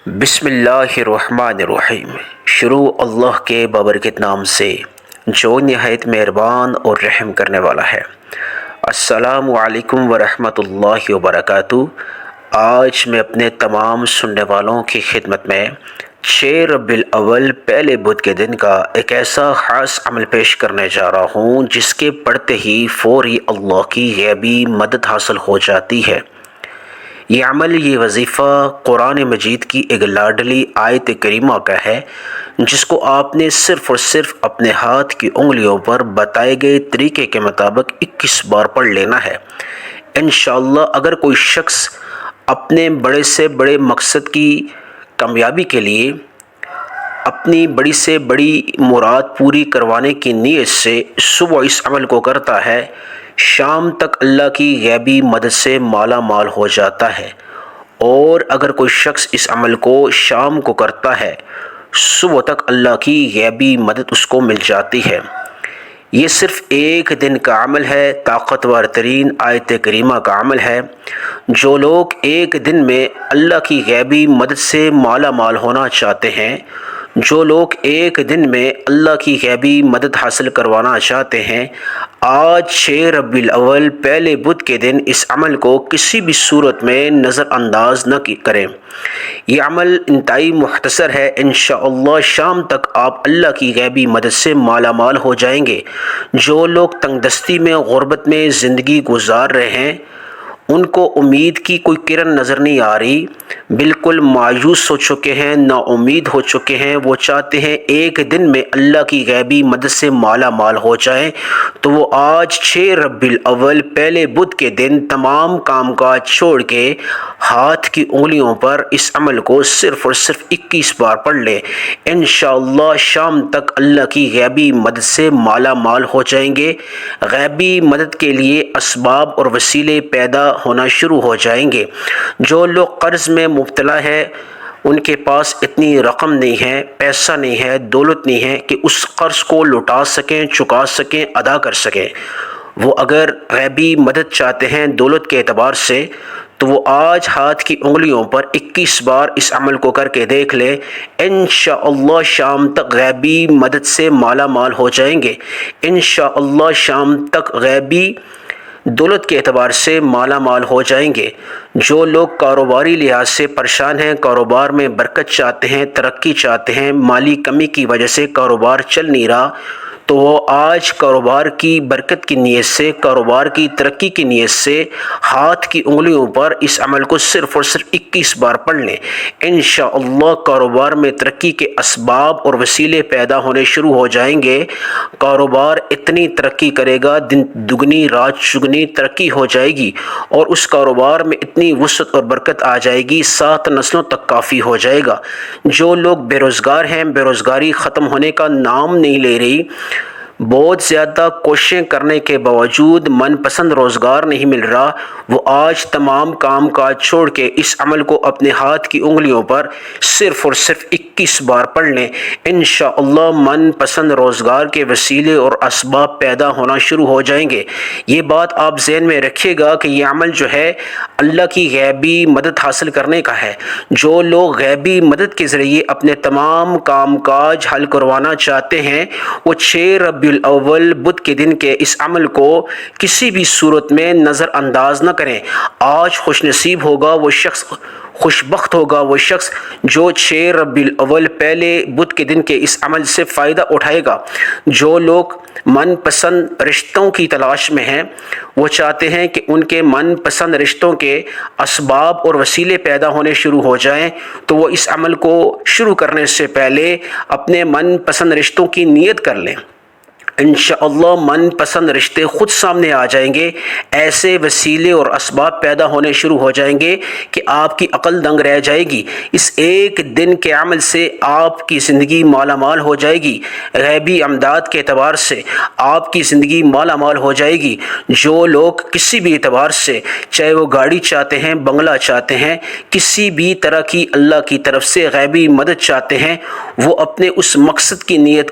بسم اللہ الرحمن الرحیم۔ شروع اللہ کے بابرکت نام سے جو نہایت مہربان اور رحم کرنے والا ہے۔ السلام علیکم ورحمۃ اللہ وبرکاتہ۔ آج میں اپنے تمام سننے والوں کی خدمت میں 6 ربیع الاول پہلے بدھ کے دن کا ایک ایسا خاص عمل پیش کرنے جا رہا ہوں جس کے پڑھتے ہی فوری اللہ کی غیبی مدد حاصل ہو جاتی ہے۔ یہ عمل، یہ وظیفہ قرآن مجید کی ایک لاڈلی آیت کریمہ کا ہے جس کو آپ نے صرف اور صرف اپنے ہاتھ کی انگلیوں پر بتائے گئے طریقے کے مطابق 21 بار پڑھ لینا ہے۔ انشاءاللہ اگر کوئی شخص اپنے بڑے سے بڑے مقصد کی کامیابی کے لیے اپنی بڑی سے بڑی مراد پوری کروانے کی نیت سے صبح اس عمل کو کرتا ہے، شام تک اللہ کی غیبی مدد سے مالا مال ہو جاتا ہے۔ اور اگر کوئی شخص اس عمل کو شام کو کرتا ہے، صبح تک اللہ کی غیبی مدد اس کو مل جاتی ہے۔ یہ صرف ایک دن کا عمل ہے، طاقتور ترین آیت کریمہ کا عمل ہے۔ جو لوگ ایک دن میں اللہ کی غیبی مدد سے مالا مال ہونا چاہتے ہیں، جو لوگ ایک دن میں اللہ کی غیبی مدد حاصل کروانا چاہتے ہیں، آج 6 ربیع الاول پہلے بدھ کے دن اس عمل کو کسی بھی صورت میں نظر انداز نہ کریں۔ یہ عمل انتہائی مختصر ہے، انشاءاللہ شام تک آپ اللہ کی غیبی مدد سے مالا مال ہو جائیں گے۔ جو لوگ تنگ دستی میں، غربت میں زندگی گزار رہے ہیں، ان کو امید کی کوئی کرن نظر نہیں آ رہی، بالکل مایوس ہو چکے ہیں، نا امید ہو چکے ہیں، وہ چاہتے ہیں ایک دن میں اللہ کی غیبی مدد سے مالا مال ہو جائیں، تو وہ آج 6 ربیع الاول پہلے بدھ کے دن تمام کام کاج چھوڑ کے ہاتھ کی انگلیوں پر اس عمل کو صرف اور صرف 21 بار پڑھ لیں۔ انشاءاللہ شام تک اللہ کی غیبی مدد سے مالا مال ہو جائیں گے۔ غیبی مدد کے لیے اسباب اور وسیلے پیدا ہونا شروع ہو جائیں گے۔ جو لوگ قرض میں مبتلا ہے، ان کے پاس اتنی رقم نہیں ہے، پیسہ نہیں ہے، دولت نہیں ہے کہ اس قرض کو لوٹا سکیں، چکا سکیں، ادا کر سکیں۔ وہ اگر غیبی مدد چاہتے ہیں دولت کے اعتبار سے، تو وہ آج ہاتھ کی انگلیوں پر 21 بار اس عمل کو کر کے دیکھ لیں۔ انشاءاللہ شام تک غیبی مدد سے مالا مال ہو جائیں گے۔ انشاءاللہ شام تک غیبی دولت کے اعتبار سے مالا مال ہو جائیں گے۔ جو لوگ کاروباری لحاظ سے پریشان ہیں، کاروبار میں برکت چاہتے ہیں، ترقی چاہتے ہیں، مالی کمی کی وجہ سے کاروبار چل نہیں رہا، تو وہ آج کاروبار کی برکت کی نیت سے، کاروبار کی ترقی کی نیت سے ہاتھ کی انگلیوں پر اس عمل کو صرف اور صرف 21 بار پڑھ لیں۔ انشاءاللہ کاروبار میں ترقی کے اسباب اور وسیلے پیدا ہونے شروع ہو جائیں گے۔ کاروبار اتنی ترقی کرے گا، دن دگنی رات چگنی ترقی ہو جائے گی، اور اس کاروبار میں اتنی وسعت اور برکت آ جائے گی، 7 نسلوں تک کافی ہو جائے گا۔ جو لوگ بے روزگار ہیں، بے روزگاری ختم ہونے کا نام نہیں لے رہی، بہت زیادہ کوششیں کرنے کے باوجود من پسند روزگار نہیں مل رہا، وہ آج تمام کام کاج چھوڑ کے اس عمل کو اپنے ہاتھ کی انگلیوں پر صرف اور صرف 21 بار پڑھ لیں۔ انشاءاللہ من پسند روزگار کے وسیلے اور اسباب پیدا ہونا شروع ہو جائیں گے۔ یہ بات آپ ذہن میں رکھیے گا کہ یہ عمل جو ہے اللہ کی غیبی مدد حاصل کرنے کا ہے۔ جو لوگ غیبی مدد کے ذریعے اپنے تمام کام کاج حل کروانا چاہتے ہیں، وہ 6 ربیع الاول بدھ کے دن کے اس عمل کو کسی بھی صورت میں نظر انداز نہ کریں۔ آج خوش نصیب ہوگا وہ شخص، خوش بخت ہوگا وہ شخص جو 6 ربیع الاول پہلے بدھ کے دن کے اس عمل سے فائدہ اٹھائے گا۔ جو لوگ من پسند رشتوں کی تلاش میں ہیں، وہ چاہتے ہیں کہ ان کے من پسند رشتوں کے اسباب اور وسیلے پیدا ہونے شروع ہو جائیں، تو وہ اس عمل کو شروع کرنے سے پہلے اپنے من پسند رشتوں کی نیت کر لیں۔ انشاءاللہ من پسند رشتے خود سامنے آ جائیں گے، ایسے وسیلے اور اسباب پیدا ہونے شروع ہو جائیں گے کہ آپ کی عقل دنگ رہ جائے گی۔ اس ایک دن کے عمل سے آپ کی زندگی مالا مال ہو جائے گی۔ غیبی امداد کے اعتبار سے آپ کی زندگی مالا مال ہو جائے گی۔ جو لوگ کسی بھی اعتبار سے، چاہے وہ گاڑی چاہتے ہیں، بنگلہ چاہتے ہیں، کسی بھی طرح کی اللہ کی طرف سے غیبی مدد چاہتے ہیں، وہ اپنے اس مقصد کی نیت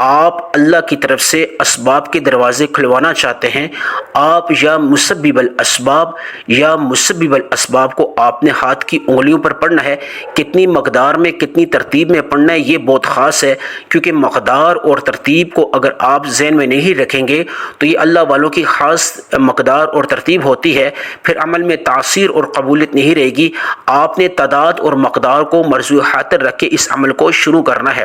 آپ اللہ کی طرف سے اسباب کے دروازے کھلوانا چاہتے ہیں، آپ یا مسبب الاسباب کو آپ نے ہاتھ کی انگلیوں پر پڑھنا ہے۔ کتنی مقدار میں، کتنی ترتیب میں پڑھنا ہے یہ بہت خاص ہے، کیونکہ مقدار اور ترتیب کو اگر آپ ذہن میں نہیں رکھیں گے تو یہ اللہ والوں کی خاص مقدار اور ترتیب ہوتی ہے، پھر عمل میں تاثیر اور قبولیت نہیں رہے گی۔ آپ نے تعداد اور مقدار کو مرجوع خاطر رکھ کے اس عمل کو شروع کرنا ہے۔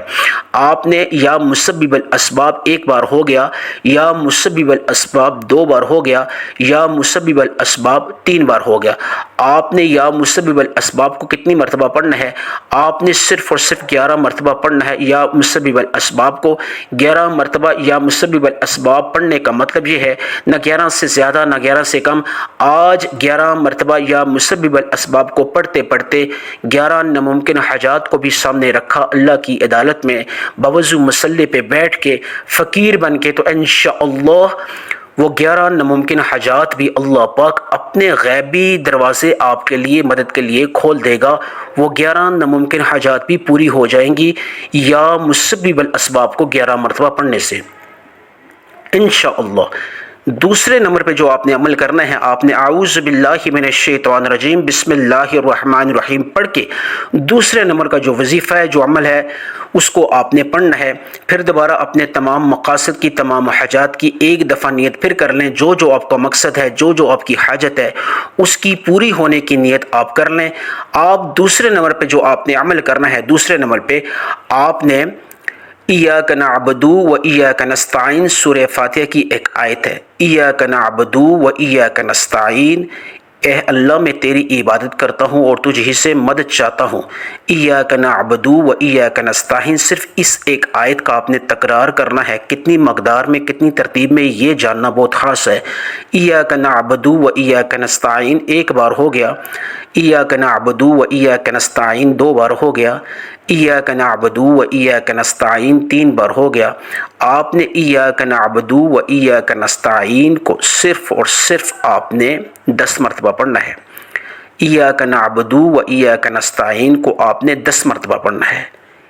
آپ نے یا مسبب الاسباب ایک بار ہو گیا، یا مسبب الاسباب دو بار ہو گیا، یا مسبب الاسباب تین بار ہو گیا۔ آپ نے یا مسبب الاسباب کو کتنی مرتبہ پڑھنا ہے؟ آپ نے صرف اور صرف 11 مرتبہ پڑھنا ہے یا مسبب الاسباب کو 11 مرتبہ۔ یا مسبب الاسباب پڑھنے کا مطلب یہ ہے نہ 11 سے زیادہ نہ 11 سے کم۔ آج 11 مرتبہ یا مسبب الاسباب کو پڑھتے پڑھتے 11 ناممکن حاجات کو بھی سامنے رکھا، اللہ کی عدالت میں بوضو مصلی پہ بیٹھ کے فقیر بن کے، تو انشاءاللہ وہ 11 ناممکن حاجات بھی اللہ پاک اپنے غیبی دروازے آپ کے لیے مدد کے لیے کھول دے گا۔ وہ 11 ناممکن حاجات بھی پوری ہو جائیں گی یا مسبب الاسباب کو 11 مرتبہ پڑھنے سے انشاءاللہ۔ دوسرے نمبر پہ جو آپ نے عمل کرنا ہے، آپ نے اعوذ باللہ من الشیطان الرجیم بسم اللہ الرحمن الرحیم پڑھ کے دوسرے نمبر کا جو وظیفہ ہے، جو عمل ہے، اس کو آپ نے پڑھنا ہے۔ پھر دوبارہ اپنے تمام مقاصد کی، تمام حاجات کی ایک دفعہ نیت پھر کر لیں۔ جو جو آپ کا مقصد ہے، جو جو آپ کی حاجت ہے، اس کی پوری ہونے کی نیت آپ کر لیں۔ آپ دوسرے نمبر پہ جو آپ نے عمل کرنا ہے، دوسرے نمبر پہ آپ نے ایاک نعبد و ایاک نستعین سورہ فاتحہ کی ایک آیت ہے، ایاک نعبد و ایاک نستعین، اے اللہ میں تیری عبادت کرتا ہوں اور تجھ ہی سے مدد چاہتا ہوں۔ ایاک نعبد و ایاک نستعین، صرف اس ایک آیت کا آپ نے تکرار کرنا ہے۔ کتنی مقدار میں، کتنی ترتیب میں، یہ جاننا بہت خاص ہے۔ ایاک نعبد و ایاک نستعین ایک بار ہو گیا، ایاک نعبد و ایاک نستعین دو بار ہو گیا، ایاک نعبد و ایاک نستعین تین بار ہو گیا۔ آپ نے ایاک نعبد و ایاک نستعین کو صرف اور صرف آپ نے 10 مرتبہ پڑھنا ہے۔ ایاک نعبد و ایاک نستعین کو آپ نے 10 مرتبہ پڑھنا ہے۔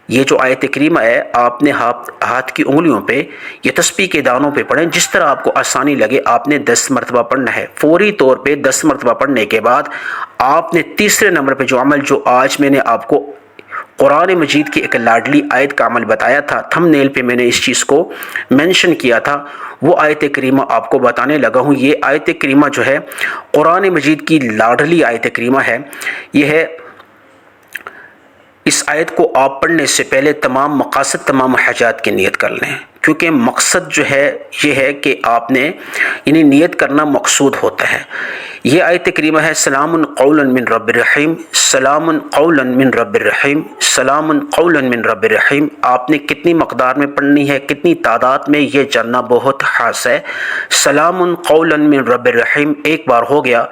یہ جو آیت کریمہ ہے، آپ نے ہاتھ کی انگلیوں پہ یا تسبیح کے دانوں پہ پڑھیں، جس طرح آپ کو آسانی لگے۔ آپ نے 10 مرتبہ پڑھنا ہے۔ فوری طور پہ 10 مرتبہ پڑھنے کے بعد آپ نے تیسرے نمبر پہ جو عمل، جو آج میں نے آپ کو قرآن مجید کی ایک لاڈلی آیت کا عمل بتایا تھا، تھم نیل پہ میں نے اس چیز کو منشن کیا تھا، وہ آیت کریمہ آپ کو بتانے لگا ہوں۔ یہ آیت کریمہ جو ہے قرآن مجید کی لاڈلی آیت کریمہ ہے۔ یہ ہے، اس آیت کو آپ پڑھنے سے پہلے تمام مقاصد، تمام حاجات کی نیت کر لیں، کیونکہ مقصد جو ہے یہ ہے کہ آپ نے یعنی نیت کرنا مقصود ہوتا ہے۔ یہ آیت کریمہ ہے، سلام قولا من رب الرحیم، سلام قولا من رب الرحیم، سلام قولا من رب الرحیم۔ آپ نے کتنی مقدار میں پڑھنی ہے، کتنی تعداد میں، یہ جاننا بہت خاص ہے۔ سلام قولا من رب الرحیم ایک بار ہو گیا،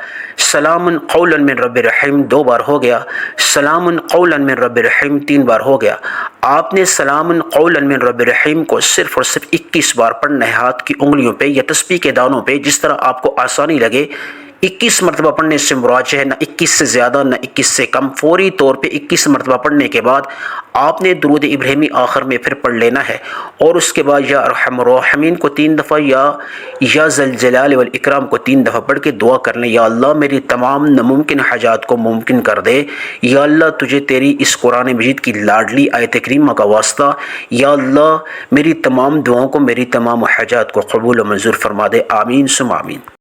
سلام قولا من رب الرحیم دو بار ہو گیا، سلام قولا من رب الرحیم تین بار ہو گیا۔ آپ نے سلام قولا من رب الرحیم کو صرف اور صرف 21 بار پڑھنا ہے، ہاتھ کی انگلیوں پہ یا تسبیح کے دانوں پہ، جس طرح آپ کو آسانی لگے۔ 21 مرتبہ پڑھنے سے مراد ہے نہ 21 سے زیادہ نہ 21 سے کم، فوری طور پہ 21 مرتبہ پڑھنے کے بعد آپ نے درود ابراہیمی آخر میں پھر پڑھ لینا ہے، اور اس کے بعد یا ارحم الراحمین کو 3 دفعہ یا ذل جلال والاکرام کو 3 دفعہ پڑھ کے دعا کر لیں، یا اللہ میری تمام ناممکن حاجات کو ممکن کر دے، یا اللہ تجھے تیری اس قرآن مجید کی لاڈلی آیت کریمہ کا واسطہ، یا اللہ میری تمام دعاؤں کو، میری تمام حاجات کو قبول و منظور فرما دے، آمین ثم آمین۔